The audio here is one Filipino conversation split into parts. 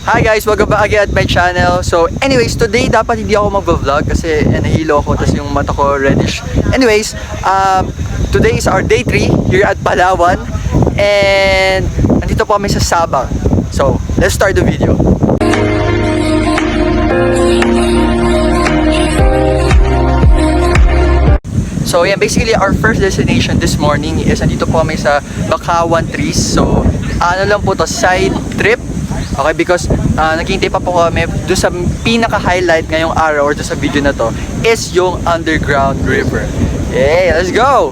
Hi guys, welcome back again at my channel. So anyways, today dapat hindi ako mag-vlog kasi nahilo ako tapos yung mata ko reddish. Anyways, today is our day 3 here at Palawan and nandito po kami sa Sabang. So let's start the video. So yeah, basically our first destination this morning is nandito po kami sa Bakawan Trees. So ano lang po to, side trip. Okay, because naghihintay pa po kami doon sa pinaka-highlight ngayong araw or doon sa video na to is yung underground river. Hey, let's go!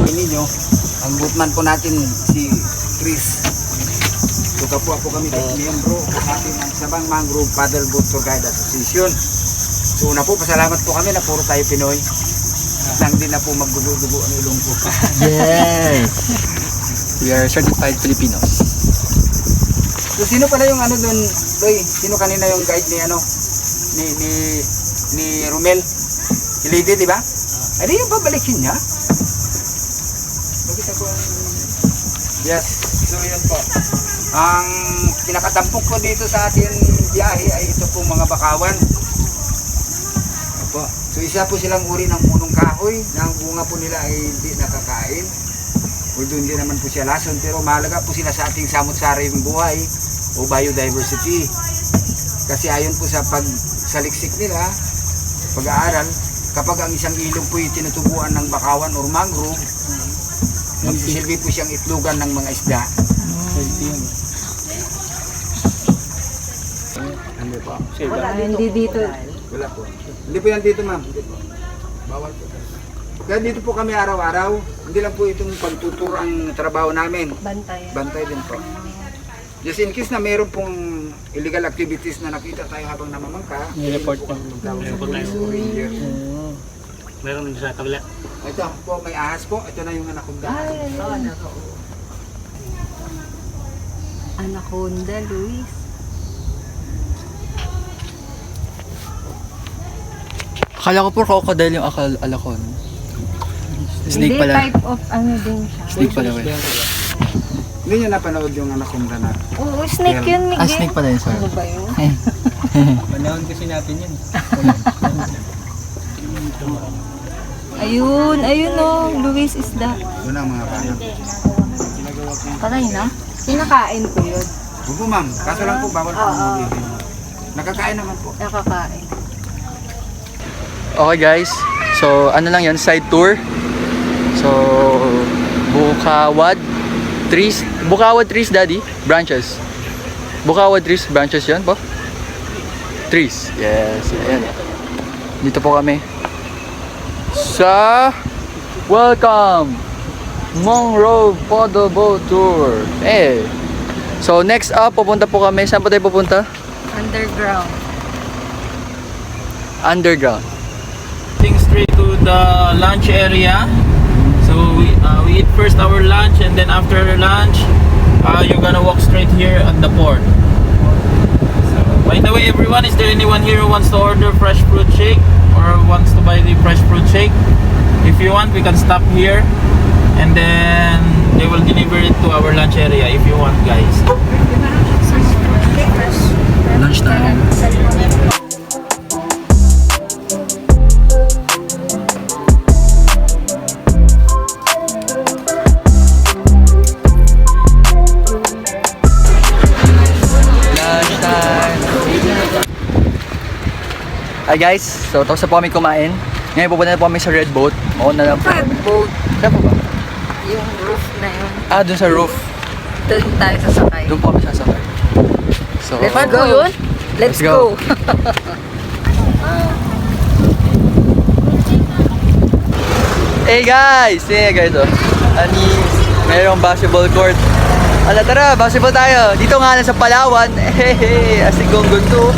Ini nyo, ang boatman po natin si Chris. Tuka po ako kami miyembro natin ng Sabang Mangrove Paddle Boat Tour Guide Association. So una po, pasalamat po kami na puro tayo Pinoy. Nang din na po magdugo-dugo ang ilong ko. Yes! We are certified Filipinos. So sino pala yung ano doon, Doy? Sino kanina yung guide ni ano? Ni Romel? Si Lady, di ba? Ay, di yung babalikin niya? Bakit ako Yes, so yun po. Ang pinakatampok ko dito sa ating biyahe ay ito pong mga bakawan. Opo. So isa po silang uri ng punong kahoy na ang bunga po nila ay hindi nakakain. Although hindi naman po siya lason, pero mahalaga po sila sa ating samot-saring buhay o biodiversity. Kasi ayon po sa pagsaliksik nila, pag-aaral, kapag ang isang ilog po ay tinutubuan ng bakawan or mangrove, magsisilbi po siyang itlogan ng mga isda. Hindi po. Hindi dito. Wala po. Hindi po yan dito, ma'am. Hindi po. Bawal po. Kaya dito po kami araw-araw. Hindi lang po itong pagtutur ang trabaho namin. Bantay. Bantay din po. Just in case na mayroon pong illegal activities na nakita tayo habang namamangka, I-report po. Report tayo. Ranger. Meron sa kabila. Ito po, may ahas po. Ito na yung anaconda. Anaconda, Luis. Akala ko po crocodile yung alakon. Snake Hindi, pala. type of ano din siya. Snake pala eh. Hindi nyo napanood yung anaconda na. Oo, snake yun, Miguel. Snake pala yun, sir. Ano ba yun? Panahon kasi natin yun. Ayun oh, Luis isda. Yun ang mga bata. Patay na? Kinakain ko yun. Huwag po, ma'am. Kaso lang po, bawal po ulitin. Nakakain naman po. Nakakain. Okay guys, so ano lang yan, side tour. So Bukawad Trees, daddy, branches. Bukawad Trees, branches yan po. Trees, yes, ayan. Dito po kami sa Welcome Mangrove Paddle Boat Tour. Eh, so next up, pupunta po kami. Saan po tayo pupunta? Underground. Underground. Straight to the lunch area. So we eat first our lunch, and then after lunch, you're gonna walk straight here at the port. So, by the way, everyone, is there anyone here who wants to order fresh fruit shake or wants to buy the fresh fruit shake? If you want, we can stop here, and then they will deliver it to our lunch area if you want, guys. Lunch time. Hi guys, so tapos na po kami kumain. Ngayon pupunta na po kami sa Red Boat. Mauna lang po. Red boat. Saan po ba? Yung roof na yun. Dun sa roof. Doon tayo sasakay. Doon po kami sasakay. So, Let's go. Yun? Let's go. go. Hey guys! Hey guys, oh. Mayroong basketball court. Ala, tara, basketball tayo. Dito nga lang sa Palawan. Hey, Asigonggon to.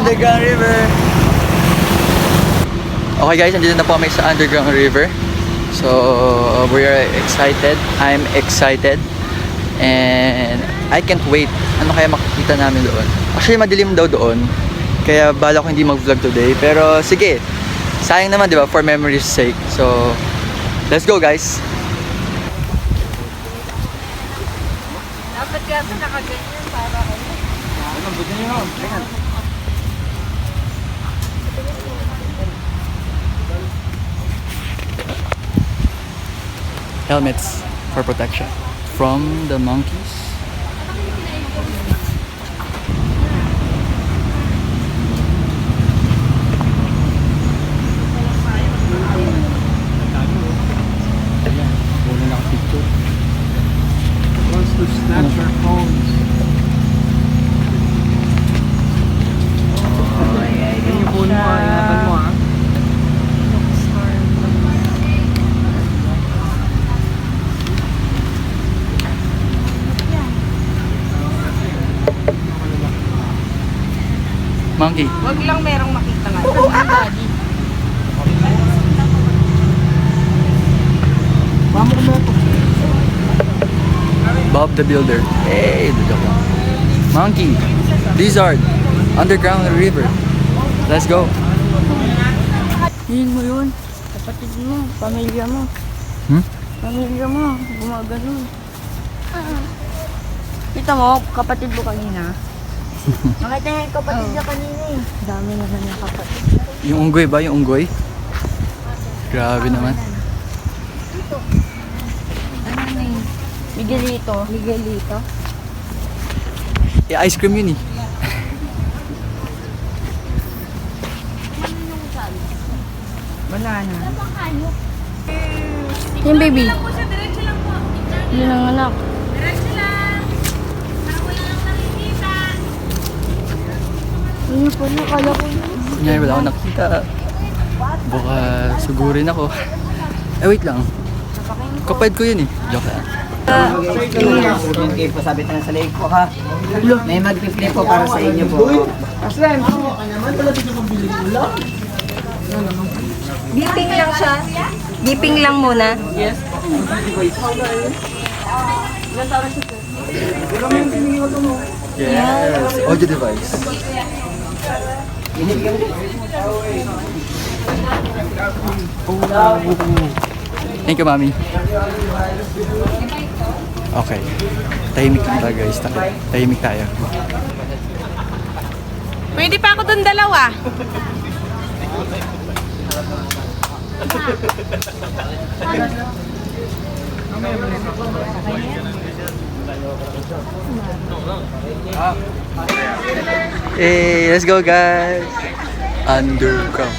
Underground River. Okay guys, nandito na po kami sa Underground River. So, we are excited. I'm excited. And I can't wait. Ano kaya makikita namin doon? Actually, madilim daw doon. Kaya bala ko hindi mag-vlog today. Pero sige, sayang naman, di ba? For memory's sake. So, let's go guys. Dapat kasi nakaganyan para Helmets for protection from the monkeys. Wants to snatch our phones. Yung phone mo, ingatan mo ha. Monkey. Wag lang merong makita nga. Oo, daddy. Bob the Builder. Hey, joke lang. Monkey. Lizard. Underground River. Let's go. Yun mo yun. Kapatid mo, pamilya mo. Hmm? Pamilya mo, gumagano'n. Kita mo, kapatid mo kanina. Nakita niya yung kapatid niya kanina eh. Dami naman yung kapatid. Yung unggoy ba? Yung unggoy? Grabe naman. Ano na yun? Miguelito. Miguelito? Eh, ice cream yun eh. Wala na. Yung baby. Yun ang anak. Ano pa na, kala ko yun. Kunyari wala akong nakita. Baka sugurin ako. Eh, wait lang. Kapatid ko yun eh. Joke lang. Yung game po, sabit na sa leg po ha. May mag-flip po para sa inyo po. Dipping lang siya. Dipping lang muna. Yes. Audio device. Thank you, Mami. Okay. Tahimik lang tayo, guys. Tahimik tayo. Pwede pa ako dun dalawa. Hey, let's go, guys. Underground.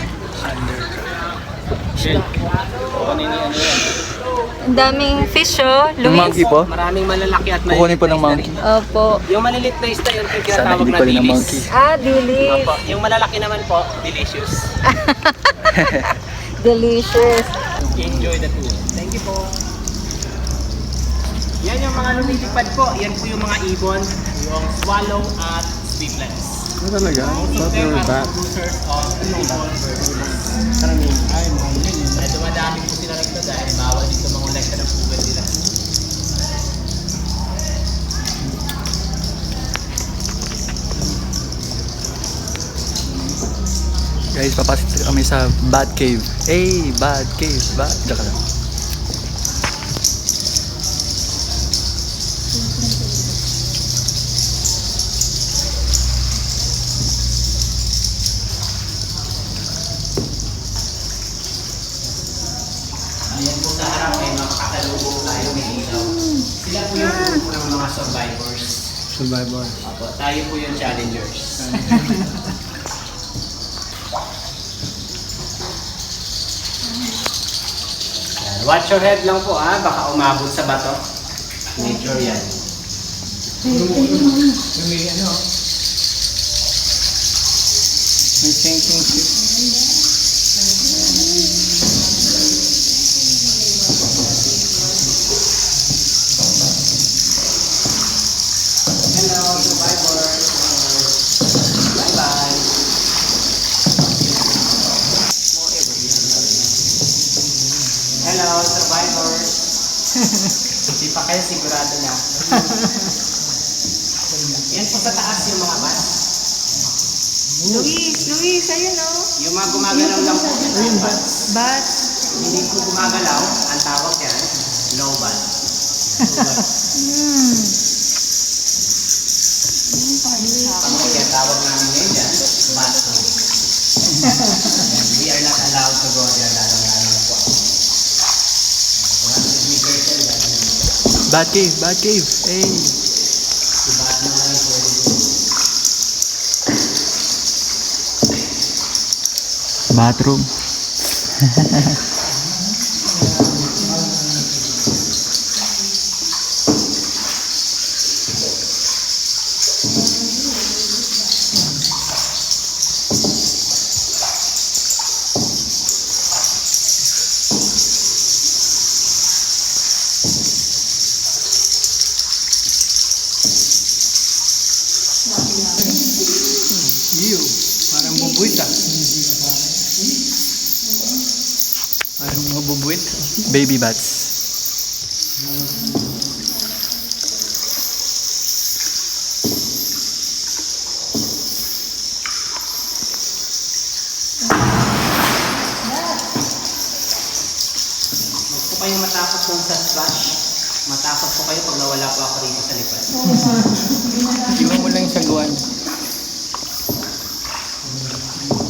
Ang daming fish oh. Yung monkey po? Maraming malalaki at Kukunin po ng monkey. Opo. Yung malilit na isda, yun yung Sana tinatawag hindi na pa rin ng dilis. monkey. Ah, dilis. Opo. Yung malalaki naman po, delicious. Delicious. Enjoy the tour. Thank you po. Yan yung mga lumilipad po. Yan po yung mga ibon, yung swallow at sweetlets. Ano talaga? Most of them are producers of ibon. Ay, dumadami po sila rito dahil bawal dito mga ulekta ng pugad nila. Guys, papasok kami sa Bat Cave. Hey, Bat Cave. Joke lang. Ayan po sa harap may mga kasalubong tayo may ilaw. Sila po yung grupo ng mga survivors. Survivor. Opo, tayo po yung challengers. Yan, watch your head lang po ha, baka umabot sa bato. Nature yan. May sinking ship. Hello, survivors. Bye-bye. Hindi pa kayo sigurado na. Yan po sa taas yung mga bus. Luis, ayun oh. Yung mga gumagalaw lang po. But, Hindi po gumagalaw, ang tawag yan, low bus. Ang kaya tawag namin ngayon yan, bathroom. We are not allowed to go there, lalong-lalo na po ako. Kung ang immigration yan, Bad cave, bad cave. Hey. iba na lang yung pwede dito. Bathroom. Iyo, parang bubuit ah. Parang mga bubuit. Baby bats. Huwag po kayong matakot dun sa splash. Matakot po kayo pag nawala po ako rito sa likod. Iwan mo lang yung saguan.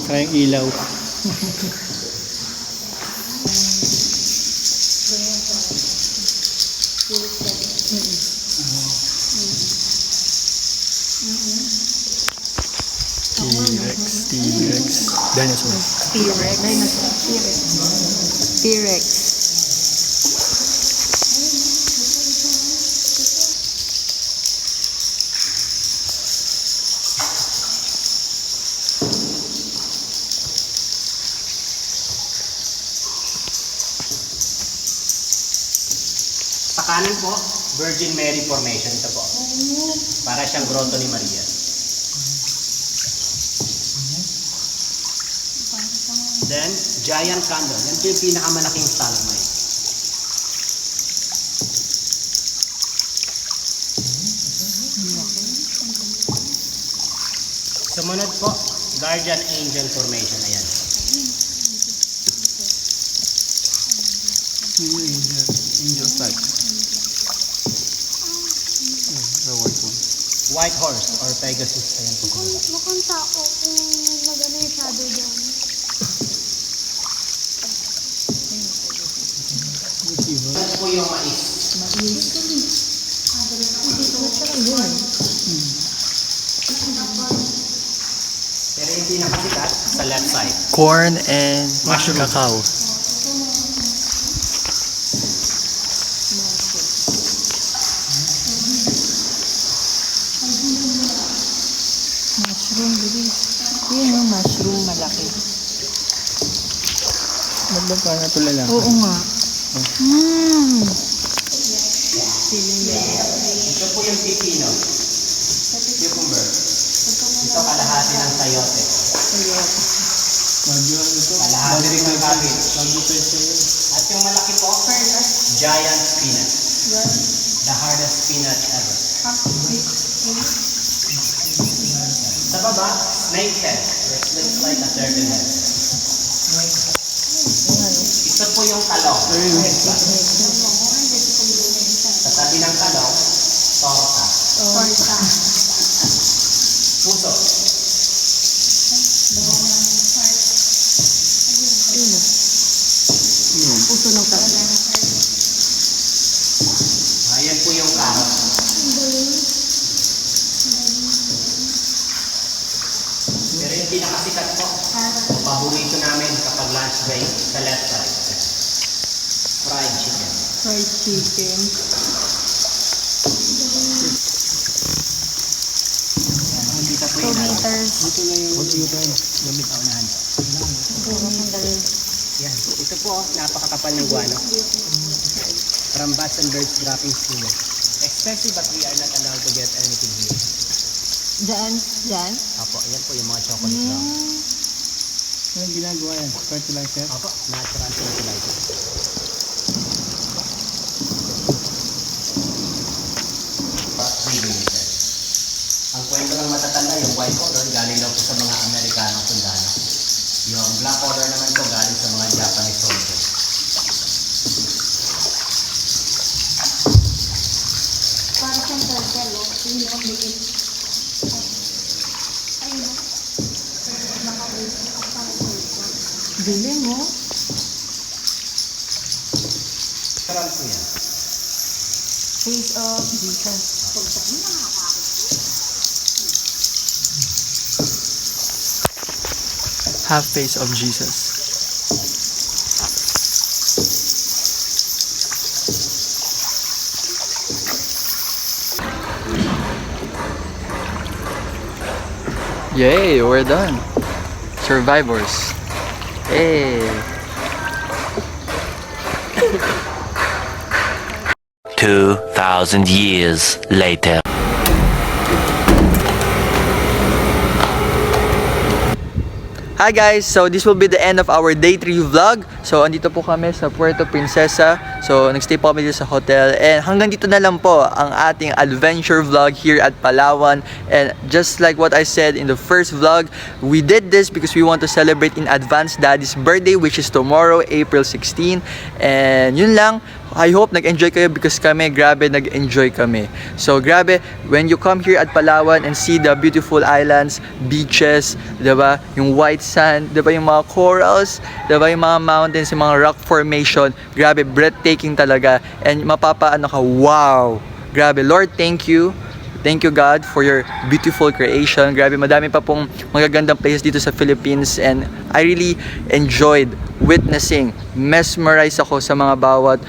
Saka yung ilaw. T-Rex, T-Rex. Dinosaur. T-Rex. T-Rex. Sa kanan po, Virgin Mary Formation. Ito po. Para siyang grotto ni Maria. Then, giant candle. Yan po yung pinakamalaking stalagmite. Sumunod po, Guardian Angel Formation. Ayan. Angel flag. The white one. White Horse or Pegasus. Ayan po. Mukhang tao kung magano yung shadow dyan. Yan po yung mais. Pero yung pinakasikat sa left side. Corn and Mushroom. cacao. Mushroom, Luis. Yun yung mushroom, malaki. Magdang parang natulala. Oo nga. Ito po yung pipino. Cucumber. Ito kalahati ng sayote. Kalahati rin ng cabbage. At yung malaki po, giant peanut. The hardest peanut ever. Sa baba, snake head. Which looks like a turtle head. Ito po yung talong. Sa tabi ng talong, torta. Puso. Puso ng tao. Ayan po yung carrot. Pero yung pinakasikat po, paborito namin kapag lunch break sa left side. Fried chicken. Fried chicken. Dito po 2 yung meters. Ito na yung computer. Gamit ako nahan. Yan. Ito po, napakakapal ng guano. From bats and birds droppings here. Expensive but we are not allowed to get anything here. Diyan? Diyan? Apo, yan po yung mga chocolate brown. Anong ginagawa yan? Fertilizer? Apo, natural fertilizer. white collar galing lang po sa mga Amerikanong sundalo. Yung black collar naman po galing sa mga Japanese soldiers. Para siyang turtle, oh. Hindi ako bilis. Ayun, oh. Bili mo? Sarang po yan. Face of Jesus. Half face of Jesus. Yay, we're done. Survivors. Hey. 2,000 years later. Hi guys! So this will be the end of our day 3 vlog. So andito po kami sa Puerto Princesa. So nagstay po kami dito sa hotel. And hanggang dito na lang po ang ating adventure vlog here at Palawan. And just like what I said in the first vlog, we did this because we want to celebrate in advance Daddy's birthday, which is tomorrow, April 16. And yun lang. I hope nag-enjoy kayo because kami, grabe, nag-enjoy kami. So, grabe, when you come here at Palawan and see the beautiful islands, beaches, diba? Yung white sand, diba? Yung mga corals, diba? Yung mga mountains, yung mga rock formation, grabe, breathtaking talaga. And mapapaano ka, wow! Grabe, Lord, thank you. Thank you God for your beautiful creation. Grabe, madami pa pong magagandang places dito sa Philippines and I really enjoyed witnessing, mesmerized ako sa mga bawat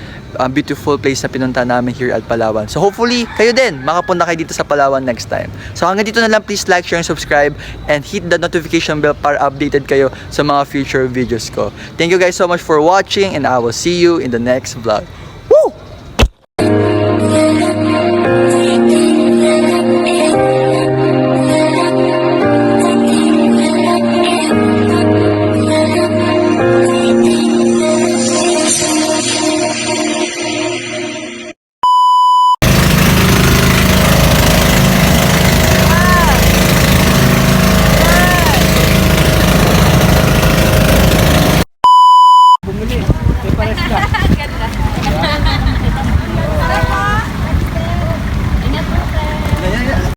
beautiful place na pinunta namin here at Palawan. So hopefully, kayo din, makapunta kayo dito sa Palawan next time. So hanggang dito na lang, please like, share, and subscribe and hit the notification bell para updated kayo sa mga future videos ko. Thank you guys so much for watching and I will see you in the next vlog. Woo!